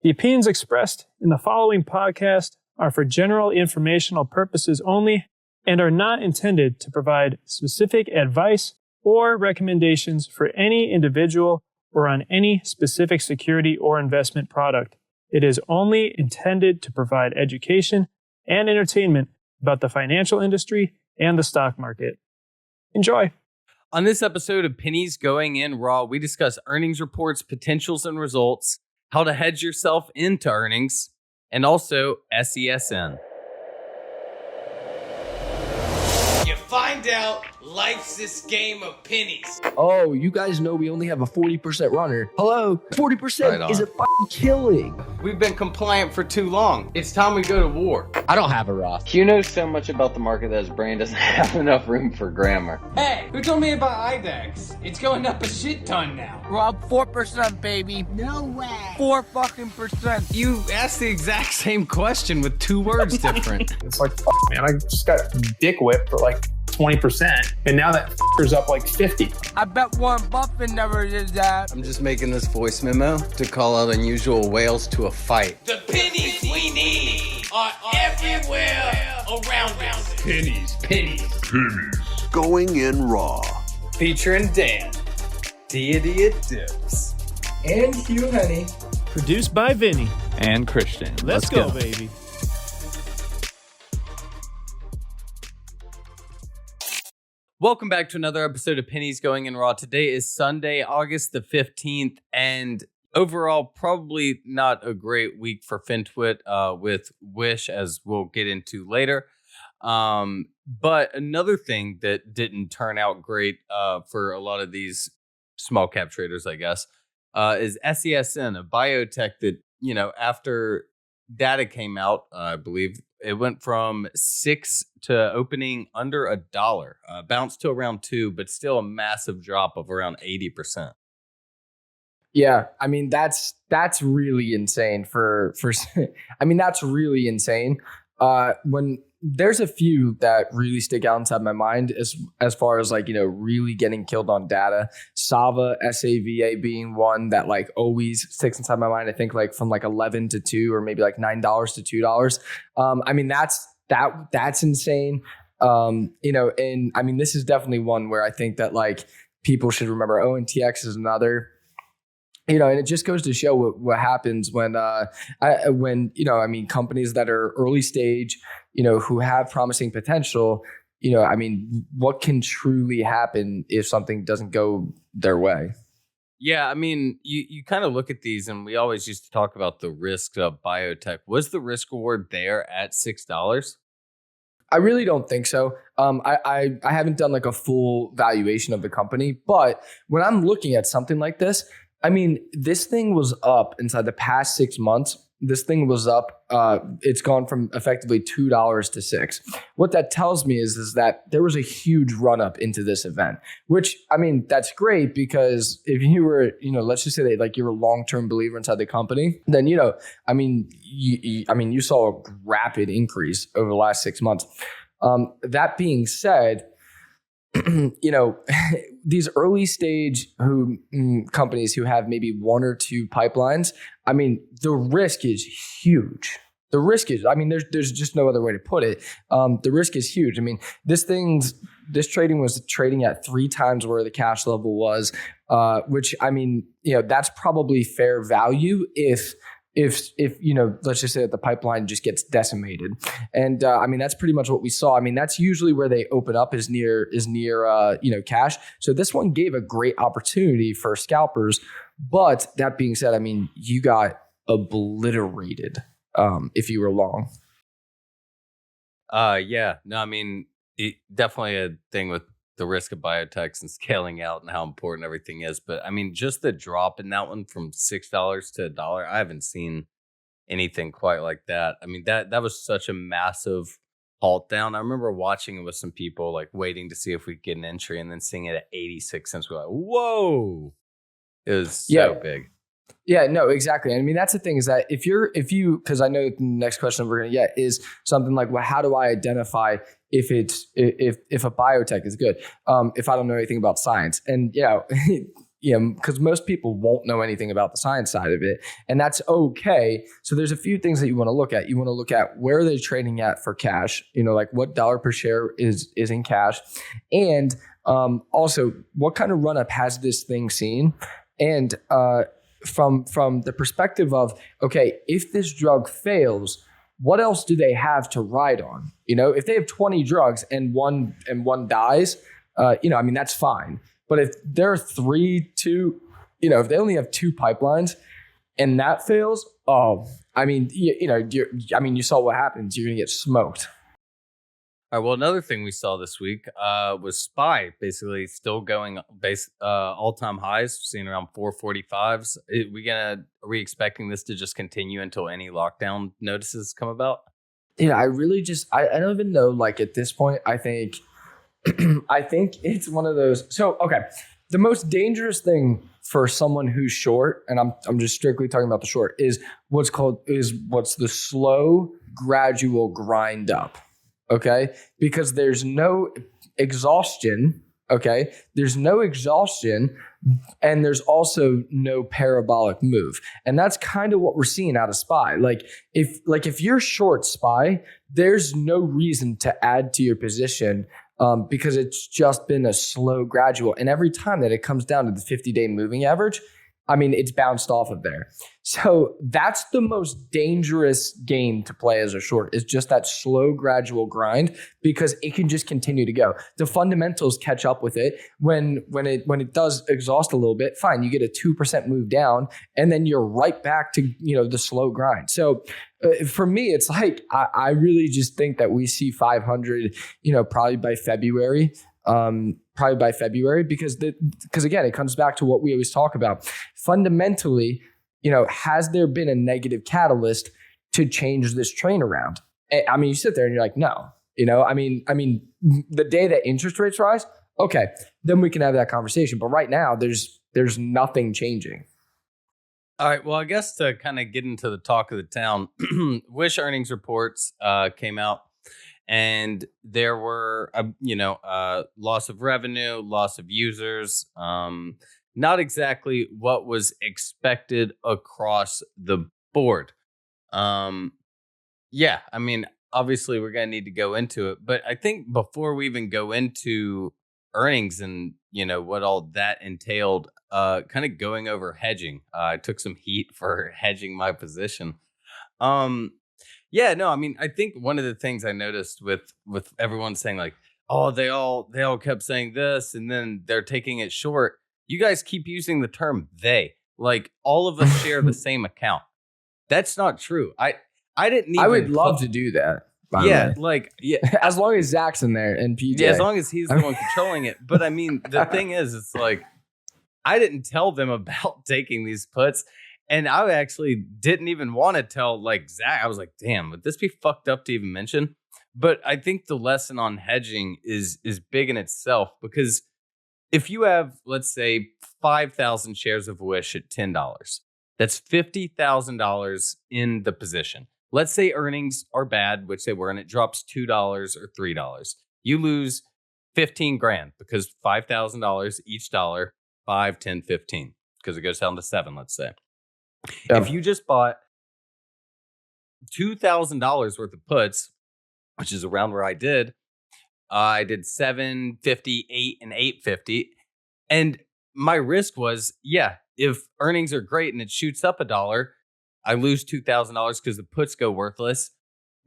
The opinions expressed in the following podcast are for general informational purposes only and are not intended to provide specific advice or recommendations for any individual or on any specific security or investment product. It is only intended to provide education and entertainment about the financial industry and the stock market. Enjoy. On this episode of Pennies Going In Raw, we discuss earnings reports, potentials and results, how to hedge yourself into earnings, and also SESN. You find out life's this game of pennies. Oh, you guys know we only have a 40% runner. Hello, 40% is a fucking killing. We've been compliant for too long. It's time we go to war. I don't have a Roth. Hugh knows so much about the market that his brain doesn't have enough room for grammar. Hey, who told me about ATHs? It's going up a shit ton now. Rob, 4%, baby. No way. 4%. You asked the exact same question with two words different. It's like, man, I just got dick whipped for like 20%, and now that f***er's up like 50. I bet Warren Buffett never did that. I'm just making this voice memo to call out unusual whales to a fight. The pennies we need are everywhere around us. Pennies. Going in raw. Featuring Dan, Deity of Dips, and Hugh Henny. Produced by Vinny. And Christian. Let's go, baby. Welcome back to another episode of Pennies Going In Raw. Today is Sunday, August the 15th, and overall, probably not a great week for FinTwit with Wish, as we'll get into later. But another thing that didn't turn out great for a lot of these small cap traders, I guess, is SESN, a biotech that, after data came out, I believe, it went from 6 to opening under $1, bounced to around 2, but still a massive drop of around 80%. Yeah, I mean that's really insane that's really insane. When there's a few that really stick out inside my mind as far as really getting killed on data. Sava, SAVA being one that always sticks inside my mind. I think from 11 to 2 or maybe $9 to $2. That's insane. And this is definitely one where I think that people should remember. ONTX is another. And it just goes to show what happens when companies that are early stage, who have promising potential, what can truly happen if something doesn't go their way? Yeah, you kind of look at these, and we always used to talk about the risk of biotech. Was the risk reward there at $6? I really don't think so. I haven't done a full valuation of the company, but when I'm looking at something like this, this thing was up inside the past 6 months. This thing was up. It's gone from effectively $2 to $6. What that tells me is that there was a huge run up into this event, which, that's great because if you were, let's just say that you're a long-term believer inside the company, then, you saw a rapid increase over the last 6 months. That being said, these early stage companies who have maybe one or two pipelines, the risk is huge. The risk is, there's just no other way to put it. The risk is huge. This trading was trading at 3 times where the cash level was, which, that's probably fair value if let's just say that the pipeline just gets decimated. And that's pretty much what we saw. That's usually where they open up is near cash. So this one gave a great opportunity for scalpers. But that being said, you got obliterated if you were long. Definitely a thing with the risk of biotechs and scaling out and how important everything is. But just the drop in that one from $6 to $1, I haven't seen anything quite like that. That was such a massive halt down. I remember watching it with some people, waiting to see if we could get an entry and then seeing it at 86 cents. We're like, whoa, it was so big. Yeah, no, exactly. That's the thing is that if you, because I know the next question we're going to get is something like, well, how do I identify if a biotech is good? If I don't know anything about science, and because most people won't know anything about the science side of it, and that's okay. So there's a few things that you want to look at. You want to look at where are they trading at for cash, like what dollar per share is in cash, and also what kind of run up has this thing seen, and from the perspective of, okay, if this drug fails, what else do they have to ride on? If they have 20 drugs and one dies, that's fine. But if there are 3, 2, if they only have 2 pipelines and that fails, you saw what happens. You're going to get smoked. All right. Well, another thing we saw this week was SPY basically still going all-time highs, seeing around 445s. Are we expecting this to just continue until any lockdown notices come about? I really I don't even know. Like at this point, I think it's one of those. So, okay. The most dangerous thing for someone who's short, and I'm just strictly talking about the short, is what's the slow, gradual grind up. Okay. Because there's no exhaustion. Okay. There's no exhaustion, and there's also no parabolic move. And that's kind of what we're seeing out of SPY. If you're short SPY, there's no reason to add to your position because it's just been a slow gradual. And every time that it comes down to the 50-day moving average, it's bounced off of there. So that's the most dangerous game to play as a short, is just that slow gradual grind, because it can just continue to go. The fundamentals catch up with it. When it does exhaust a little bit, fine, you get a 2% move down, and then you're right back to the slow grind. So for me, it's like I really just think that we see 500 probably by February. Because again, it comes back to what we always talk about. Fundamentally, has there been a negative catalyst to change this train around? You sit there and you're like, no. The day that interest rates rise, okay, then we can have that conversation. But right now, there's nothing changing. All right. Well, I guess to kind of get into the talk of the town, Wish earnings reports came out. And there were, loss of revenue, loss of users, not exactly what was expected across the board. Obviously we're going to need to go into it. But I think before we even go into earnings and, what all that entailed, kind of going over hedging. I took some heat for hedging my position. I think one of the things I noticed with everyone saying like, oh, they all kept saying this, and then they're taking it short. You guys keep using the term they, like all of us share the same account. That's not true. I didn't even. I would love to do that. As long as Zach's in there and PJ. Yeah, as long as he's the one controlling it. But the thing is, it's like I didn't tell them about taking these puts. And I actually didn't even want to tell Zach. I was like, damn, would this be fucked up to even mention? But I think the lesson on hedging is big in itself, because if you have, let's say, 5,000 shares of Wish at $10, that's $50,000 in the position. Let's say earnings are bad, which they were, and it drops $2 or $3. You lose 15 grand because $5,000 each dollar, 5, 10, 15, because it goes down to 7, let's say. Yeah. If you just bought $2,000 worth of puts, which is around where I did 750, 8, and 850. And my risk was, if earnings are great and it shoots up $1, I lose $2,000 because the puts go worthless,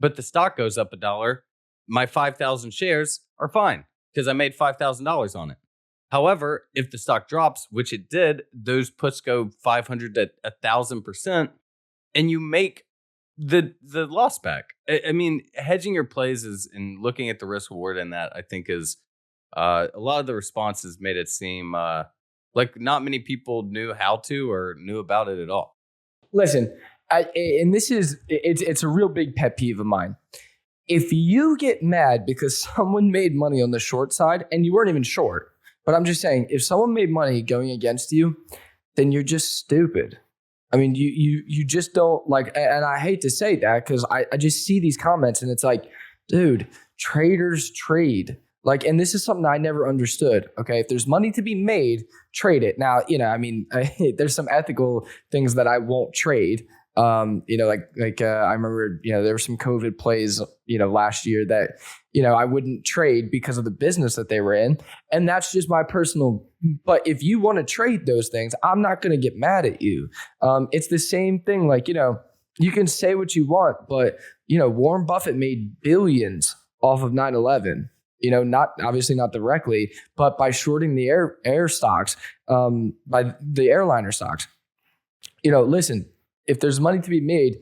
but the stock goes up $1. My 5,000 shares are fine because I made $5,000 on it. However, if the stock drops, which it did, those puts go 500 to 1,000%, and you make the loss back. Hedging your plays and looking at the risk reward in that, I think is a lot of the responses made it seem like not many people knew how to or knew about it at all. Listen, it's a real big pet peeve of mine. If you get mad because someone made money on the short side and you weren't even short. But I'm just saying, if someone made money going against you, then you're just stupid. You just don't and I hate to say that because I just see these comments and it's like, dude, traders trade. Like, and this is something I never understood. Okay. If there's money to be made, trade it. Now, there's some ethical things that I won't trade. I remember, there were some COVID plays, last year that, I wouldn't trade because of the business that they were in. And that's just my personal, but if you want to trade those things, I'm not going to get mad at you. It's the same thing. Like, you can say what you want, but, Warren Buffett made billions off of 9/11, not obviously not directly, but by shorting the air stocks, by the airliner stocks. Listen, if there's money to be made,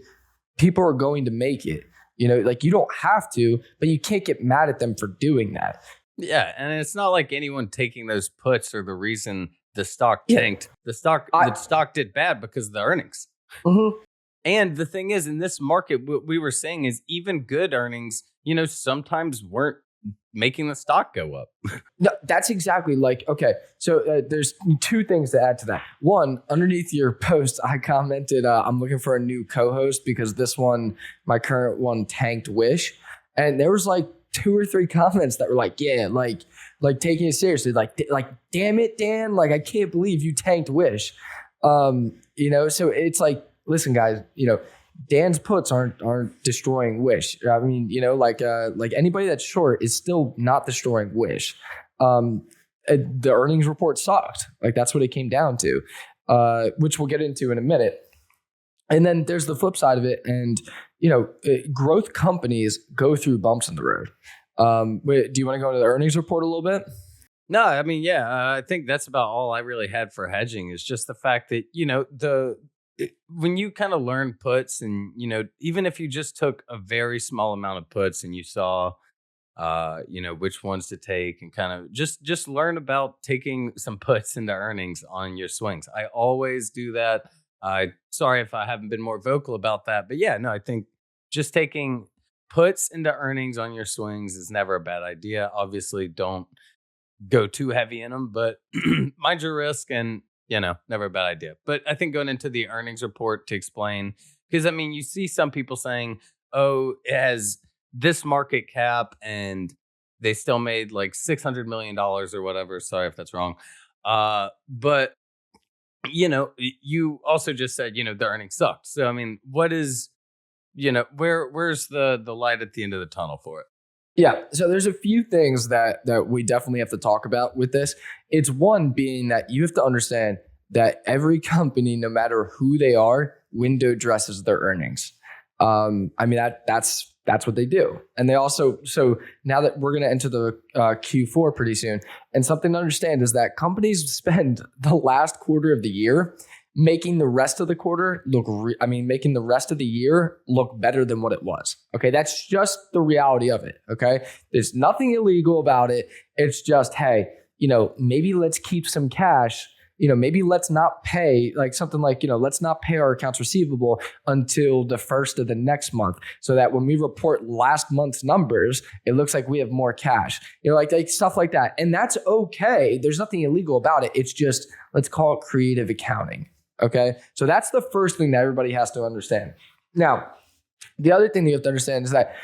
people are going to make it. You don't have to, but you can't get mad at them for doing that. Yeah, and it's not like anyone taking those puts are the reason the stock tanked. The stock did bad because of the earnings. Mm-hmm. And the thing is, in this market, what we were saying is even good earnings, sometimes weren't making the stock go up. No, that's exactly okay. So there's two things to add to that. One, underneath your post, I commented, I'm looking for a new co-host because my current one tanked Wish. And there was 2 or 3 comments that were taking it seriously. Like, damn it, Dan. I can't believe you tanked Wish. So it's listen, guys, Dan's puts aren't destroying Wish. I mean, anybody that's short is still not destroying Wish. The earnings report sucked. That's what it came down to, which we'll get into in a minute. And then there's the flip side of it. And, growth companies go through bumps in the road. Do you want to go into the earnings report a little bit? No, I mean, yeah, I think that's about all I really had for hedging is just the fact that, when you kind of learn puts and, even if you just took a very small amount of puts and you saw, which ones to take and kind of just learn about taking some puts into earnings on your swings. I always do that. Sorry if I haven't been more vocal about that, but yeah, no, I think just taking puts into earnings on your swings is never a bad idea. Obviously don't go too heavy in them, but mind your risk and, never a bad idea. But I think going into the earnings report to explain, because you see some people saying, oh, it has this market cap and they still made $600 million or whatever. Sorry if that's wrong. But, you also just said, the earnings sucked. So, what is, where's the light at the end of the tunnel for it? Yeah. So there's a few things that we definitely have to talk about with this. It's one being that you have to understand that every company, no matter who they are, window dresses their earnings. That's what they do. And they also, so now that we're going to enter the Q4 pretty soon, and something to understand is that companies spend the last quarter of the year making the rest of the quarter making the rest of the year look better than what it was. Okay. That's just the reality of it. Okay. There's nothing illegal about it. It's just, hey, maybe let's keep some cash. Maybe let's not pay let's not pay our accounts receivable until the first of the next month so that when we report last month's numbers, it looks like we have more cash, like stuff like that. And that's okay. There's nothing illegal about it. It's just, let's call it creative accounting. Okay. So that's the first thing that everybody has to understand. Now, the other thing that you have to understand is that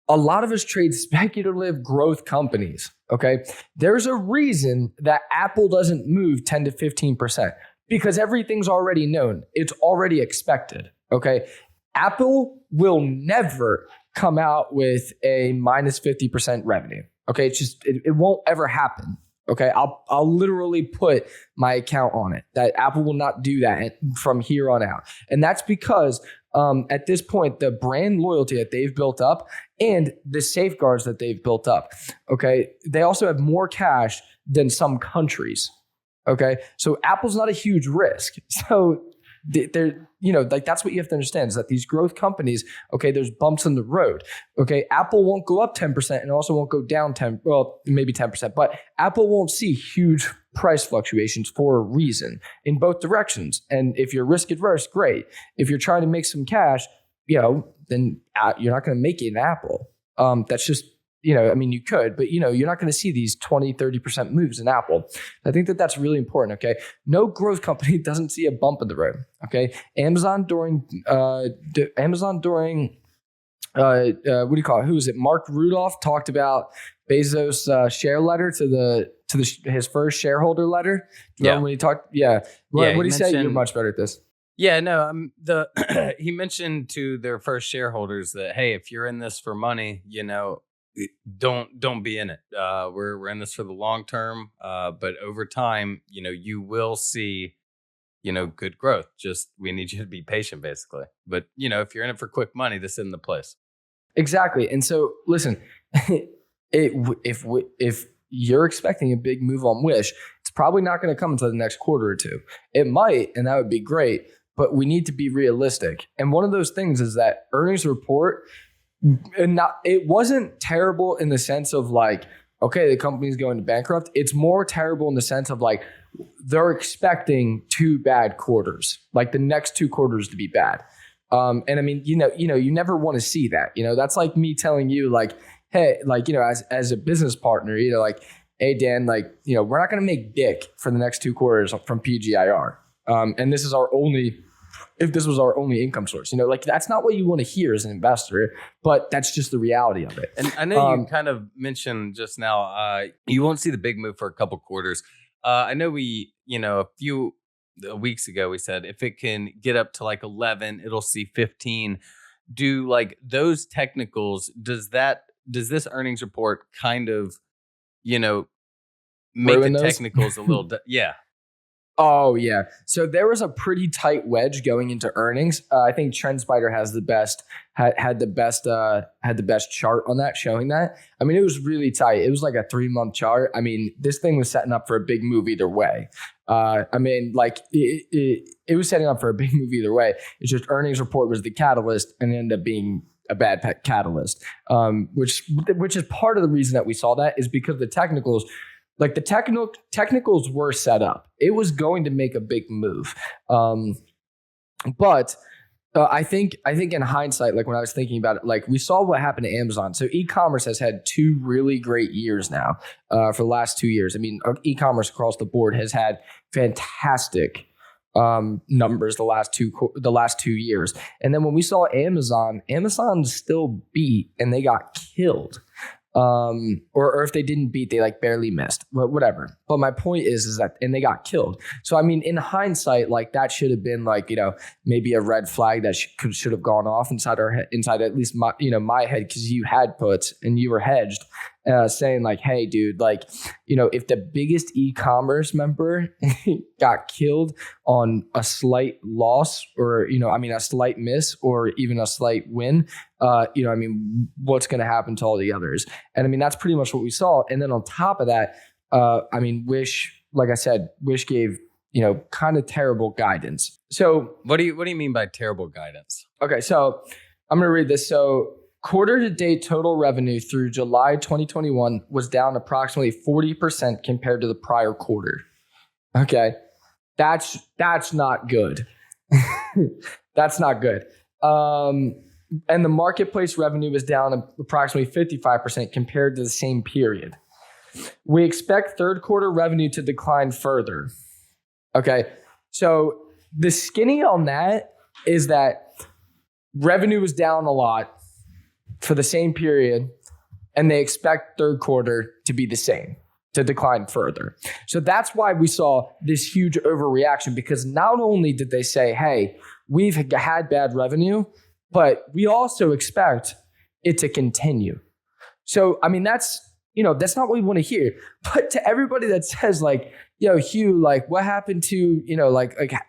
a lot of us trade speculative growth companies. Okay. There's a reason that Apple doesn't move 10 to 15% because everything's already known. It's already expected. Okay. Apple will never come out with a minus 50% revenue. Okay. It's just, it won't ever happen. Okay, I'll literally put my account on it that Apple will not do that from here on out. And that's because at this point, the brand loyalty that they've built up and the safeguards that they've built up, okay, they also have more cash than some countries. Okay, so Apple's not a huge risk. So they're, that's what you have to understand is that these growth companies, okay, there's bumps in the road. Okay, Apple won't go up 10% and also won't go down maybe 10%, but Apple won't see huge price fluctuations for a reason in both directions. And if you're risk adverse, great. If you're trying to make some cash, then you're not going to make it in Apple. That's just, you could, but you're not going to see these 20, 30% moves in Apple. I think that that's really important. Okay. No growth company doesn't see a bump in the road. Okay. Amazon during what do you call it? Who is it? Mark Rudolph talked about Bezos' share letter to his first shareholder letter. Remember when he talked? Yeah. What did he say? You're much better at this. Yeah, no. He mentioned to their first shareholders that, hey, if you're in this for money, don't be in it. We're in this for the long term, but over time, you will see, good growth. Just we need you to be patient, basically. But if you're in it for quick money, this isn't the place. Exactly. And so, listen, if you're expecting a big move on Wish, it's probably not going to come until the next quarter or two. It might, and that would be great, but we need to be realistic. And one of those things is that earnings report, it wasn't terrible in the sense of like, okay, the company's going to bankrupt. It's more terrible in the sense of like, they're expecting 2 bad quarters, like the next 2 quarters to be bad. And I mean, you never want to see that. That's like me telling you, like, hey, like, as a business partner, like, hey, Dan, like, we're not going to make dick for the next 2 quarters from PGIR. And this is if this was our only income source, like that's not what you want to hear as an investor, but that's just the reality of it. And I know you kind of mentioned just now, you won't see the big move for a couple quarters. I know a few weeks ago, we said if it can get up to like 11, it'll see 15. Do like those technicals, does this earnings report kind of, make the technicals a little, yeah. Oh yeah. So there was a pretty tight wedge going into earnings. I think TrendSpider has the best, had the best chart on that, showing that. I mean, it was really tight. It was like a 3-month chart. I mean, this thing was setting up for a big move either way. I mean, like it was setting up for a big move either way. It's just earnings report was the catalyst and it ended up being a bad catalyst, which is part of the reason that we saw that is because the technicals. Like the technicals were set up. It was going to make a big move. But I think in hindsight, like when I was thinking about it, like we saw what happened to Amazon. So e-commerce has had 2 really great years now for the last 2 years. I mean, e-commerce across the board has had fantastic numbers the last 2 years. And then when we saw Amazon still beat and they got killed. Or if they didn't beat, they like barely missed, but whatever. But my point is that, and they got killed. So, I mean, in hindsight, like that should have been like, maybe a red flag that should have gone off inside at least my, my head. Cause you had puts and you were hedged, saying like, hey dude, like, if the biggest e-commerce member got killed on a slight loss or, a slight miss or even a slight win, what's going to happen to all the others? And I mean, that's pretty much what we saw. And then on top of that, Wish, like I said, Wish gave, kind of terrible guidance. So what do you mean by terrible guidance? Okay. So I'm going to read this. So quarter to date total revenue through July 2021 was down approximately 40% compared to the prior quarter. Okay. That's not good. That's not good. And the marketplace revenue was down approximately 55% compared to the same period. We expect third quarter revenue to decline further. Okay. So the skinny on that is that revenue was down a lot for the same period, and they expect third quarter to be the same, to decline further. So that's why we saw this huge overreaction, because not only did they say, hey, we've had bad revenue, but we also expect it to continue. So, I mean, that's not what we want to hear. But to everybody that says like, Hugh, like what happened to,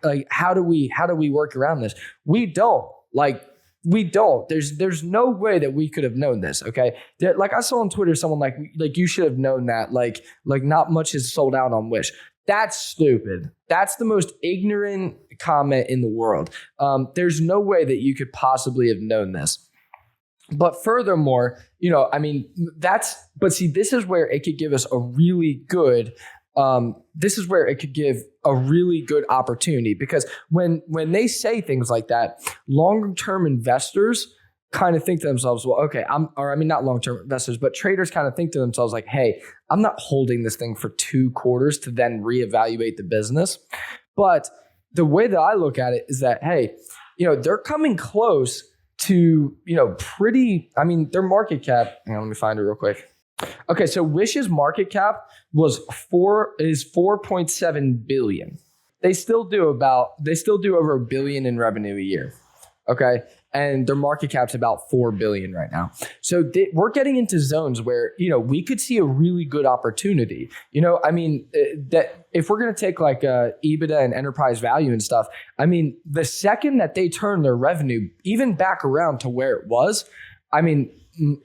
like how do we work around this? We don't. There's no way that we could have known this. Okay. Like I saw on Twitter, someone like you should have known that, like not much is sold out on Wish. That's stupid. That's the most ignorant comment in the world. There's no way that you could possibly have known this. But furthermore, but see, this is where it could give us a really good, opportunity, because when they say things like that, long-term investors kind of think to themselves, well, okay, not long-term investors, but traders kind of think to themselves like, hey, I'm not holding this thing for 2 quarters to then reevaluate the business. But the way that I look at it is that, hey, they're coming close to, their market cap, hang on, let me find it real quick. Okay, so Wish's market cap is 4.7 billion. They still do over $1 billion in revenue a year. Okay. And their market cap's about 4 billion right now. So we're getting into zones where, we could see a really good opportunity. That if we're going to take like EBITDA and enterprise value and stuff, the second that they turn their revenue even back around to where it was,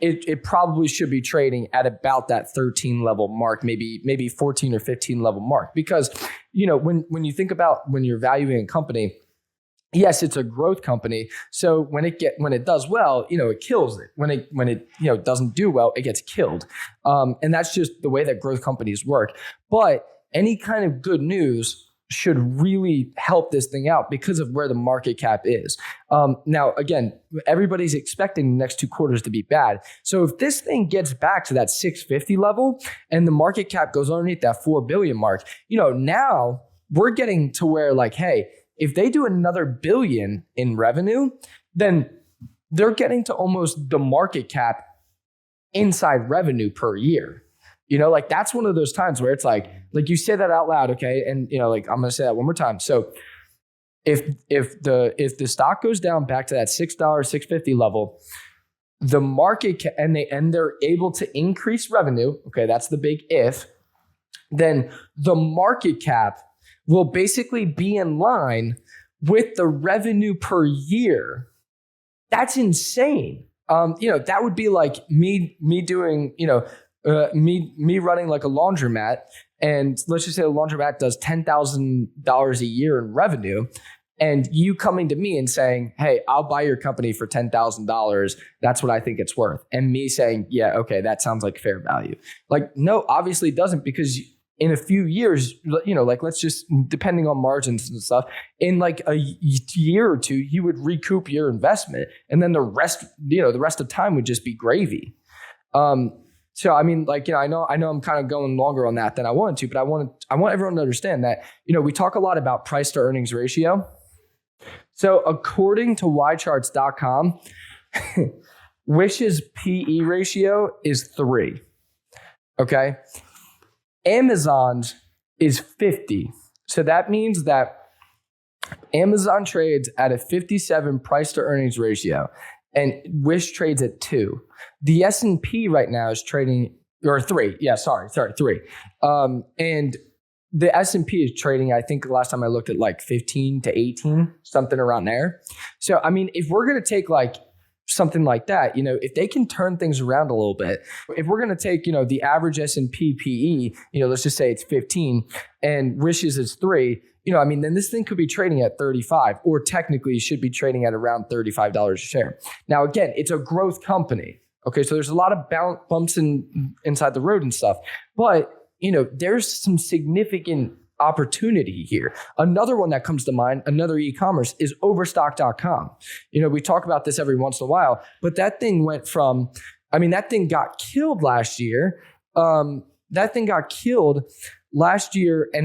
it probably should be trading at about that 13 level mark, maybe 14 or 15 level mark. Because, when you think about when you're valuing a company, yes, it's a growth company. So when it does well, it kills it. When it doesn't do well, it gets killed. And that's just the way that growth companies work. But any kind of good news should really help this thing out because of where the market cap is. Now, again, everybody's expecting the next 2 quarters to be bad. So if this thing gets back to that 650 level and the market cap goes underneath that 4 billion mark, now we're getting to where like, hey, if they do another $1 billion in revenue, then they're getting to almost the market cap inside revenue per year. That's one of those times where it's like you say that out loud, okay? And I'm going to say that one more time. So if the stock goes down back to that $6, $6.50 level, the market and they're able to increase revenue, okay, that's the big if, then the market cap will basically be in line with the revenue per year. That's insane. That would be like me doing, me running like a laundromat, and let's just say the laundromat does $10,000 a year in revenue, and you coming to me and saying, hey, I'll buy your company for $10,000. That's what I think it's worth. And me saying, yeah, okay, that sounds like fair value. Like, no, obviously it doesn't, because in a few years, let's just, depending on margins and stuff, in like a year or two, you would recoup your investment, and then the rest of time would just be gravy. So I know I'm kind of going longer on that than I wanted to, but I want everyone to understand that, we talk a lot about price to earnings ratio. So according to ycharts.com, Wish's PE ratio is 3. Okay. Amazon's is 50. So that means that Amazon trades at a 57 price to earnings ratio, and Wish trades at 2. The S&P right now is trading, or 3. Yeah, sorry, 3. And the S&P is trading, I think the last time I looked at like 15 to 18, something around there. So, if we're going to take like something like that, if they can turn things around a little bit, if we're going to take, the average S&P PE, let's just say it's 15 and Wish's is 3, then this thing could be trading at 35, or technically should be trading at around $35 a share. Now, again, it's a growth company. Okay. So there's a lot of bumps inside the road and stuff, but there's some significant opportunity here. Another one that comes to mind, another e-commerce, is Overstock.com. We talk about this every once in a while, but that thing went from, that thing got killed last year. And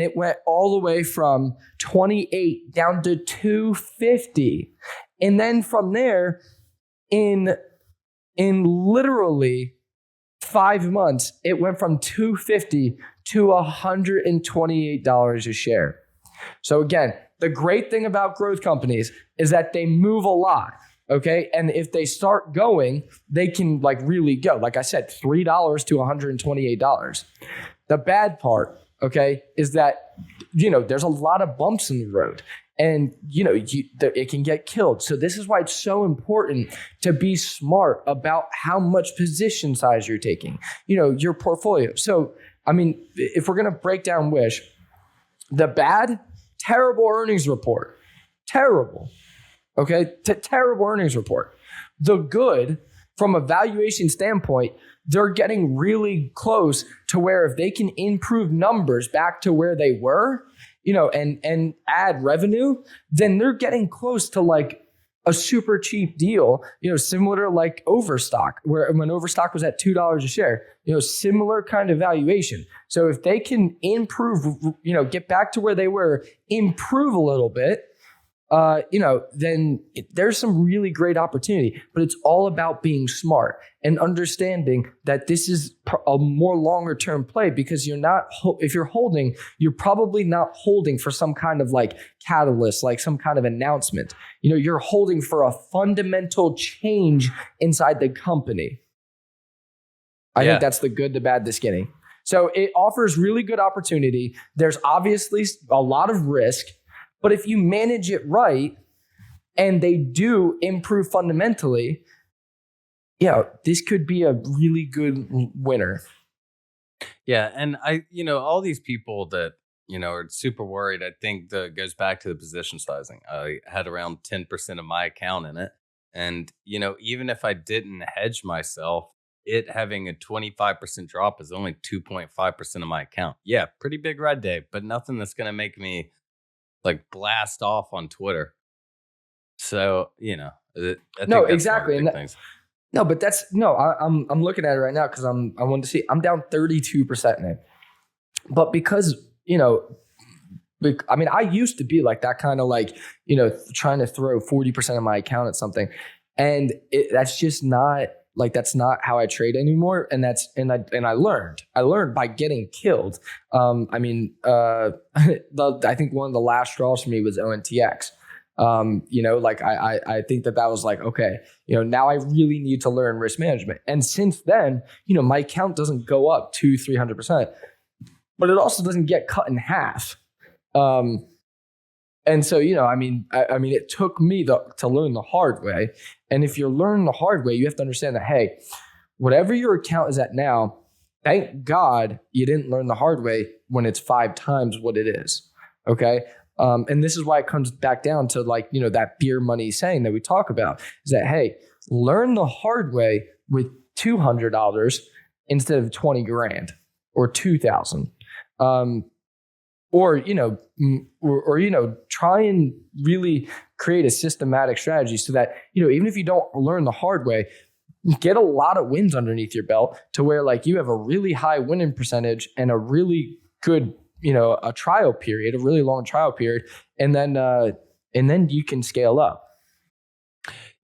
it went all the way from 28 down to 250. And then from there, in literally 5 months, it went from 250 to $128 a share. So again, the great thing about growth companies is that they move a lot. Okay. And if they start going, they can really go. Like I said, $3 to $128. The bad part, okay, is that, there's a lot of bumps in the road, and, it can get killed. So this is why it's so important to be smart about how much position size you're taking, your portfolio. So, if we're going to break down Wish, the bad, terrible earnings report, terrible. Okay. Terrible earnings report. The good, from a valuation standpoint, they're getting really close to where if they can improve numbers back to where they were, and add revenue, then they're getting close to like a super cheap deal, similar to like Overstock, where when Overstock was at $2 a share, similar kind of valuation. So if they can improve, get back to where they were, improve a little bit, then there's some really great opportunity. But it's all about being smart and understanding that this is a more longer term play, because if you're holding, you're probably not holding for some kind of like catalyst, like some kind of announcement. You're holding for a fundamental change inside the company. I think that's the good, the bad, the skinny. So it offers really good opportunity. There's obviously a lot of risk, but if you manage it right and they do improve fundamentally, this could be a really good winner. Yeah. And all these people that, are super worried, I think that goes back to the position sizing. I had around 10% of my account in it. And, even if I didn't hedge myself, it having a 25% drop is only 2.5% of my account. Yeah, pretty big red day, but nothing that's going to make me like blast off on Twitter. So, I think no, that's exactly. One of the big things. No, but I'm looking at it right now because I wanted to see. I'm down 32% in it, but because I used to be like that kind of like trying to throw 40% of my account at something, and that's just not. Like, that's not how I trade anymore. And I learned by getting killed. I think one of the last straws for me was ONTX. I think that was like, okay, now I really need to learn risk management. And since then, my account doesn't go up 200-300%, but it also doesn't get cut in half. And so, it took me to learn the hard way. And if you're learning the hard way, you have to understand that, hey, whatever your account is at now, thank God you didn't learn the hard way when it's 5 times what it is. Okay. And this is why it comes back down to like, that beer money saying that we talk about is that, hey, learn the hard way with $200 instead of 20 grand or 2,000. Or try and really create a systematic strategy so that, even if you don't learn the hard way, get a lot of wins underneath your belt to where like you have a really high winning percentage and a really good, a trial period, a really long trial period. And then you can scale up.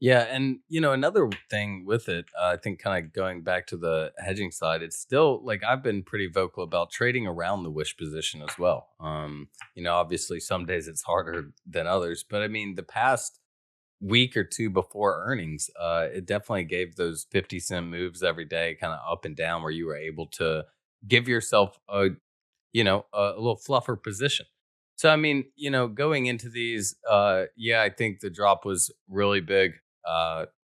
Yeah. And, another thing with it, I think kind of going back to the hedging side, it's still like I've been pretty vocal about trading around the wish position as well. Obviously some days it's harder than others, but the past week or two before earnings, it definitely gave those 50-cent moves every day kind of up and down where you were able to give yourself a little fluffer position. So, going into these, I think the drop was really big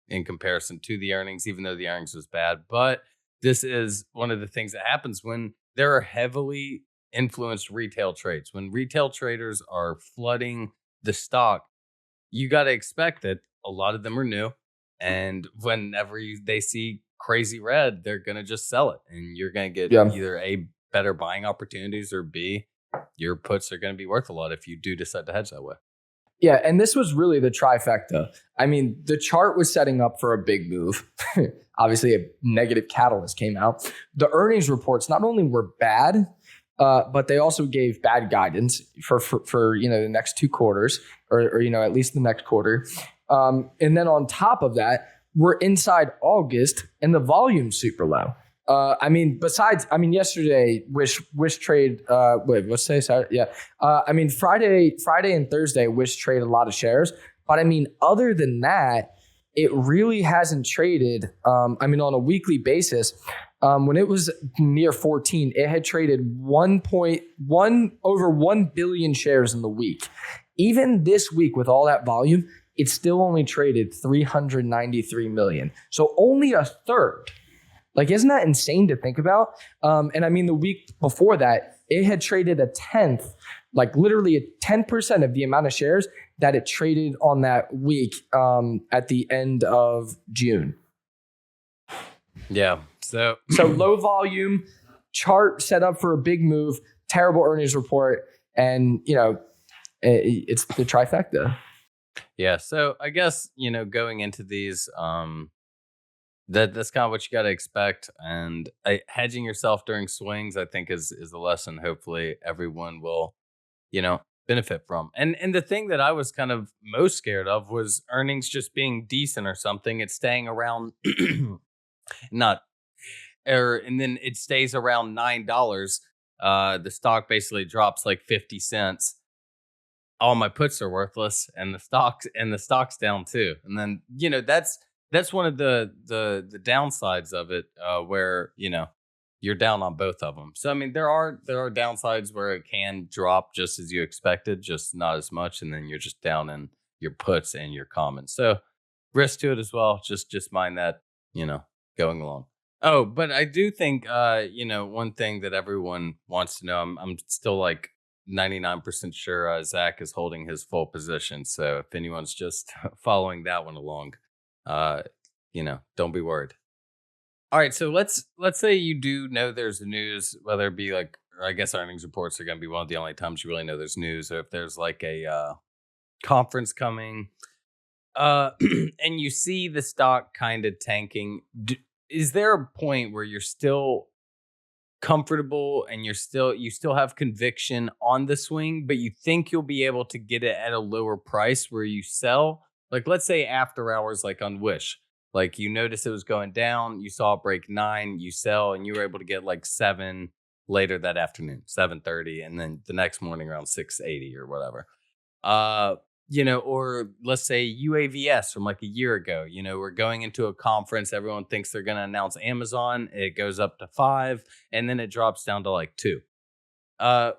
in comparison to the earnings, even though the earnings was bad. But this is one of the things that happens when there are heavily influenced retail trades. When retail traders are flooding the stock, you got to expect that a lot of them are new. And whenever they see crazy red, they're going to just sell it. And you're going to get either A, better buying opportunities, or B, your puts are going to be worth a lot if you do decide to hedge that way. Yeah, and this was really the trifecta. The chart was setting up for a bbig move. Obviously, a negative catalyst came out. The earnings reports not only were bad, but they also gave bad guidance for the next 2 quarters, or at least the next quarter. And then on top of that, we're inside August, and the volume's super low. Yesterday, Wish trade, let's say Saturday. Yeah. Friday and Thursday, Wish trade a lot of shares. But other than that, it really hasn't traded. On a weekly basis, when it was near 14, it had traded over 1 billion shares in the week. Even this week with all that volume, it still only traded 393 million. So only a third. Like, isn't that insane to think about? The week before that, it had traded a 10th, like literally a 10% of the amount of shares that it traded on that week at the end of June. Yeah. So low volume, chart set up for a big move, terrible earnings report, and, it's the trifecta. Yeah. So I guess, going into these, that's kind of what you got to expect. And hedging yourself during swings, I think, is the lesson. Hopefully everyone will, benefit from. And the thing that I was kind of most scared of was earnings just being decent or something. It's staying around and then it stays around $9. The stock basically drops like 50 cents. All my puts are worthless, and the stock's down too. And then, that's one of the downsides of it, where, you're down on both of them. So, I mean, there are downsides where it can drop just as you expected, just not as much. And then you're just down in your puts and your commons. So risk to it as well. Just mind that, going along. Oh, but I do think, one thing that everyone wants to know, I'm still like 99% sure Zach is holding his full position. So if anyone's just following that one along, don't be worried. All right, so let's say you do know there's news, whether it be like, or I guess earnings reports are going to be one of the only times you really know there's news, or if there's like a conference coming, and you see the stock kind of tanking. Is there a point where you're still comfortable and you still have conviction on the swing, but you think you'll be able to get it at a lower price where you sell? Like, let's say after hours, like on Wish. Like, you noticed it was going down, you saw it break 9, you sell, and you were able to get like 7 later that afternoon, 7:30, and then the next morning around 6:80 or whatever. Or let's say UAVS from like a year ago. We're going into a conference, everyone thinks they're going to announce Amazon, it goes up to 5, and then it drops down to like 2. At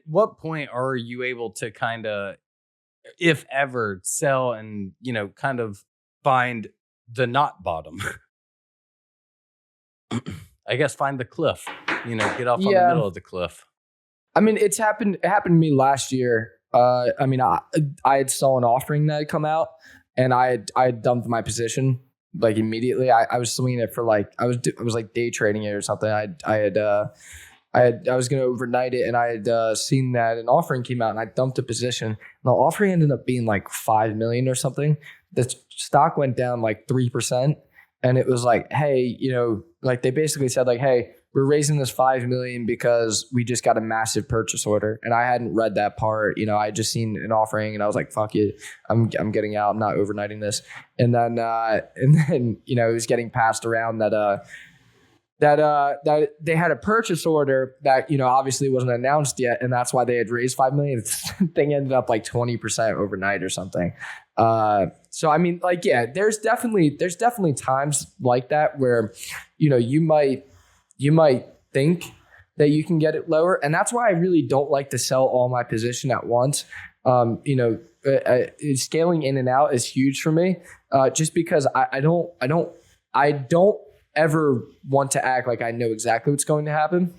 what point are you able to kind of, if ever, sell and, kind of find the not bottom? I guess find the cliff, get off on the middle of the cliff. I mean, it happened to me last year. I had saw an offering that had come out, and I had dumped my position like immediately. I was swinging it for like, I was like day trading it or something. I was going to overnight it, and I had seen that an offering came out, and I dumped a position. And the offering ended up being like 5 million or something. The stock went down like 3%, and it was like, hey, like they basically said like, hey, we're raising this 5 million because we just got a massive purchase order. And I hadn't read that part. I had just seen an offering, and I was like, fuck it, I'm getting out. I'm not overnighting this. And then it was getting passed around that they had a purchase order that, obviously wasn't announced yet. And that's why they had raised 5 million. The thing ended up like 20% overnight or something. So, I mean, like, yeah, there's definitely times like that where, you might think that you can get it lower. And that's why I really don't like to sell all my position at once. Scaling in and out is huge for me. Just because I don't ever want to act like I know exactly what's going to happen.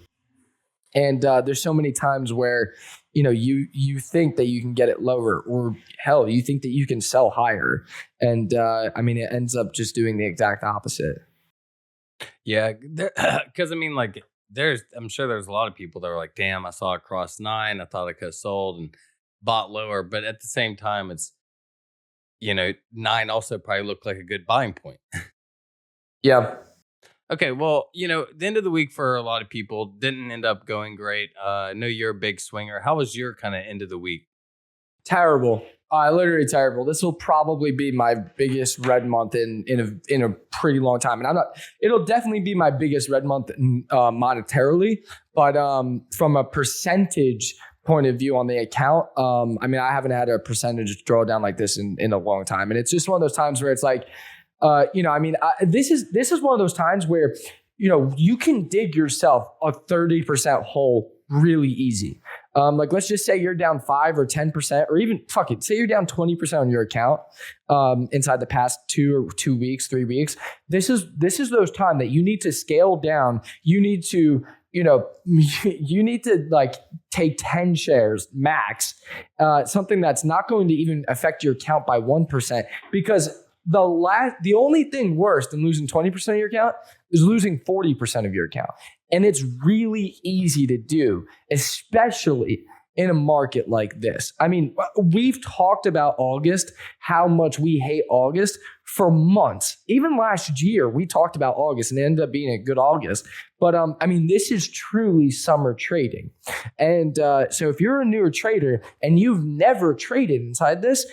And there's so many times where, you think that you can get it lower, or hell, you think that you can sell higher. And it ends up just doing the exact opposite. Yeah, because I'm sure there's a lot of people that are like, damn, I saw it cross 9. I thought I could have sold and bought lower. But at the same time, it's, 9 also probably looked like a good buying point. Yeah. Okay, well, the end of the week for a lot of people didn't end up going great. I know you're a big swinger. How was your kind of end of the week? Terrible. Literally terrible. This will probably be my biggest red month in a pretty long time. And it'll definitely be my biggest red month monetarily, but from a percentage point of view on the account, I haven't had a percentage drawdown like this in a long time. And it's just one of those times where it's like, this is one of those times where, you can dig yourself a 30% hole really easy. Like, let's just say you're down 5 or 10%, or even say you're down 20% on your account inside the past 2 weeks, 3 weeks. This is those time that you need to scale down. You need to, you need to like take 10 shares max, something that's not going to even affect your account by 1%, because the only thing worse than losing 20% of your account is losing 40% of your account. And it's really easy to do, especially in a market like this. I mean, we've talked about August, how much we hate August for months. Even last year, we talked about August and it ended up being a good August. But I mean, this is truly summer trading. And so if you're a newer trader and you've never traded inside this,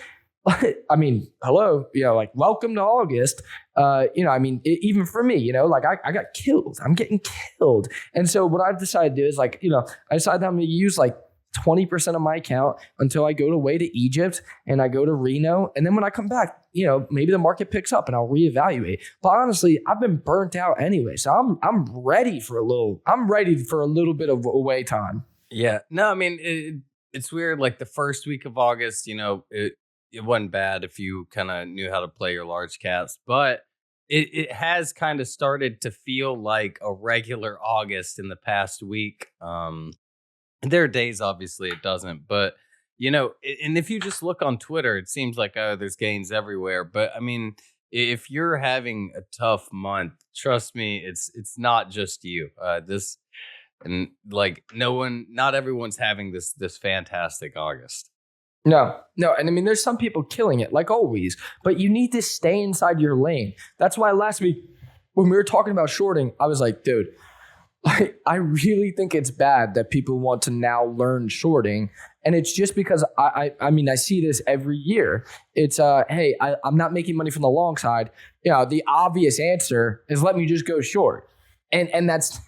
I mean, hello, like welcome to August. I mean, even for me, like I got killed. I'm getting killed. And so what I've decided to do is like, I decided I'm going to use like 20% of my account until I go away to Egypt and I go to Reno. And then when I come back, maybe the market picks up and I'll reevaluate. But honestly, I've been burnt out anyway. So I'm ready for a little bit of away time. Yeah. No, I mean, it's weird. Like the first week of August, it wasn't bad if you kind of knew how to play your large caps, but it has kind of started to feel like a regular August in the past week. There are days, obviously, it doesn't. But, and if you just look on Twitter, it seems like, there's gains everywhere. But, I mean, if you're having a tough month, trust me, it's not just you. Not everyone's having this fantastic August. No. And I mean, there's some people killing it, like always. But you need to stay inside your lane. That's why last week, when we were talking about shorting, I was like, dude, I really think it's bad that people want to now learn shorting. And it's just because I mean, I see this every year. It's, hey, I'm not making money from the long side. The obvious answer is let me just go short. And that's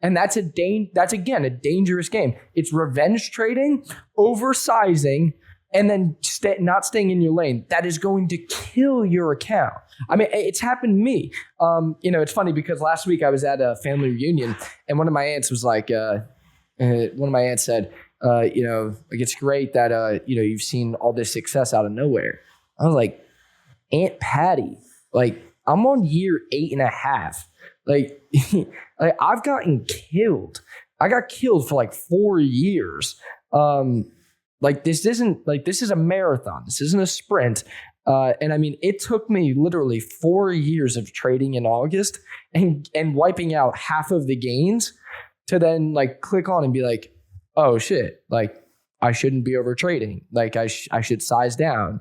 again a dangerous game. It's revenge trading, oversizing, and then not staying in your lane. That is going to kill your account. I mean, it's happened to me. It's funny because last week I was at a family reunion and one of my aunts was like, said, like, it's great that, you've seen all this success out of nowhere. I was like, Aunt Patty, like I'm on year 8.5. Like, I've gotten killed. I got killed for like 4 years. This is a marathon. This isn't a sprint. And I mean, it took me literally 4 years of trading in August and wiping out half of the gains to then like click on and be like, oh shit, like I shouldn't be over trading. Like I should size down.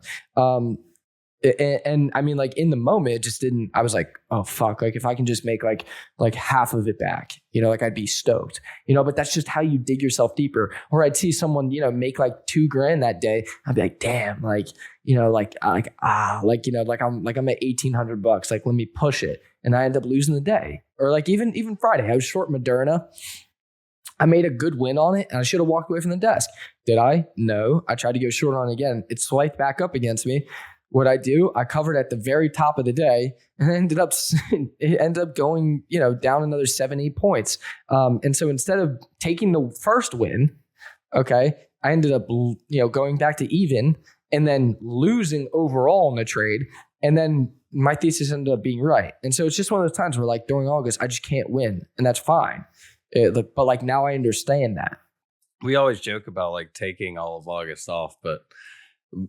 And I mean, like in the moment, it just didn't, I was like, oh fuck, like if I can just make like half of it back, like I'd be stoked, but that's just how you dig yourself deeper. Or I'd see someone, make like $2,000 that day. I'd be like, damn, like, I'm at $1,800. Like, let me push it. And I end up losing the day. Or like even Friday, I was short Moderna. I made a good win on it and I should have walked away from the desk. Did I? No. I tried to go short on it again. It swiped back up against me. What I do, I covered at the very top of the day and it ended up going, down another 7-8 points. And so instead of taking the first win, okay, I ended up, going back to even and then losing overall in the trade. And then my thesis ended up being right. And so it's just one of those times where like during August, I just can't win and that's fine. But like now I understand that. We always joke about like taking all of August off, but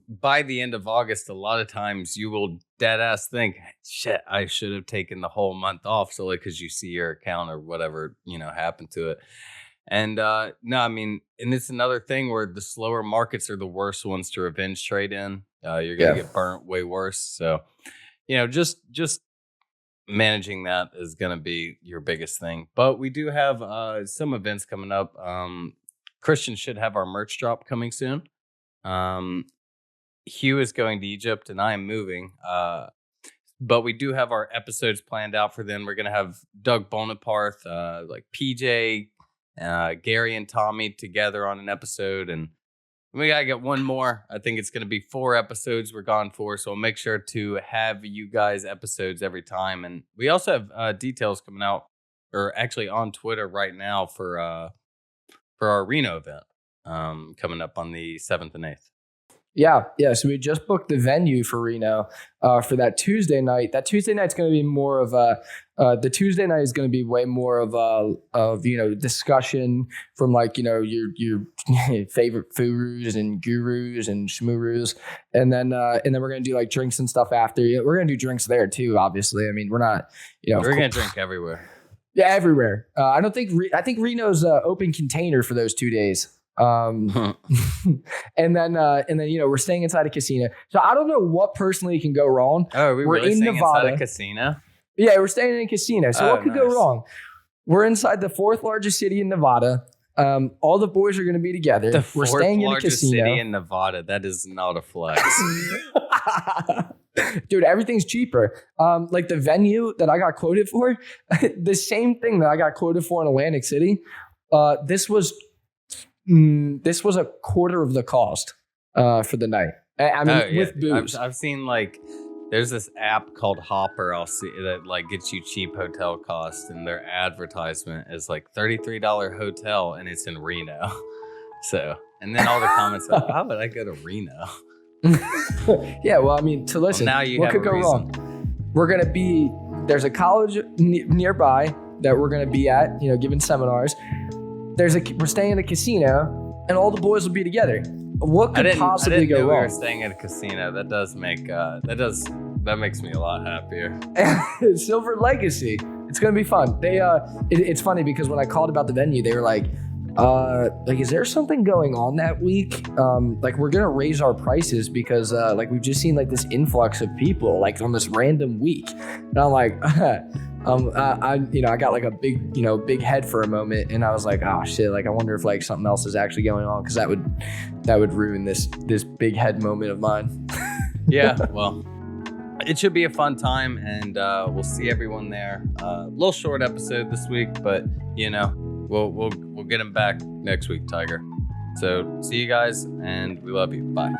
by the end of August, a lot of times you will dead ass think, shit, I should have taken the whole month off. So like, cause you see your account or whatever, happened to it. And no, I mean, and it's another thing where the slower markets are the worst ones to revenge trade in. You're going to get burnt way worse. So, just managing that is going to be your biggest thing. But we do have some events coming up. Christian should have our merch drop coming soon. Hugh is going to Egypt and I am moving. But we do have our episodes planned out for them. We're going to have Doug Bonaparte, like PJ, Gary and Tommy together on an episode. And we got to get one more. I think it's going to be 4 episodes we're gone for. So I'll make sure to have you guys episodes every time. And we also have details coming out, or actually on Twitter right now for our Reno event coming up on the 7th and 8th. Yeah. So we just booked the venue for Reno for that Tuesday night. That Tuesday night's going to be more of the Tuesday night is going to be way more of discussion from like, your favorite gurus and shmurus. And then we're going to do like drinks and stuff after. We're going to do drinks there too, obviously. I mean, we're not, we're going to drink everywhere. Yeah, everywhere. I think Reno's open container for those 2 days. And then we're staying inside a casino. So I don't know what personally can go wrong. Oh, are we We're really in staying Nevada. inside a casino? Yeah, we're staying in a casino. So what could go nice. wrong? We're inside the 4th largest city in Nevada. All the boys are going to be together. We're staying in a casino. City in Nevada. That is not a flex. Dude, everything's cheaper. Like the venue that I got quoted for, the same thing that I got quoted for in Atlantic City. This was a quarter of the cost for the night. I mean, with booze. I've seen like there's this app called Hopper. I'll see that like gets you cheap hotel costs, and their advertisement is like $33 hotel, and it's in Reno. So, and then all the comments are, why would I go to Reno? Yeah, well, I mean, to listen, now you what have could a go reason. wrong? There's a college nearby that we're gonna be at, giving seminars. We're staying in a casino, and all the boys will be together. What could possibly go wrong? We wrong? were staying at a casino. That does make that makes me a lot happier. Silver Legacy. It's gonna be fun. It's funny because when I called about the venue, they were like, is there something going on that week? Like we're gonna raise our prices because we've just seen like this influx of people like on this random week, and I'm like, I got like a big head for a moment, and I was like, oh shit, like I wonder if like something else is actually going on, because that would ruin this big head moment of mine. Yeah, well, it should be a fun time, and we'll see everyone there. Little short episode this week, but we'll get him back next week, Tiger. So see you guys, and we love you. Bye.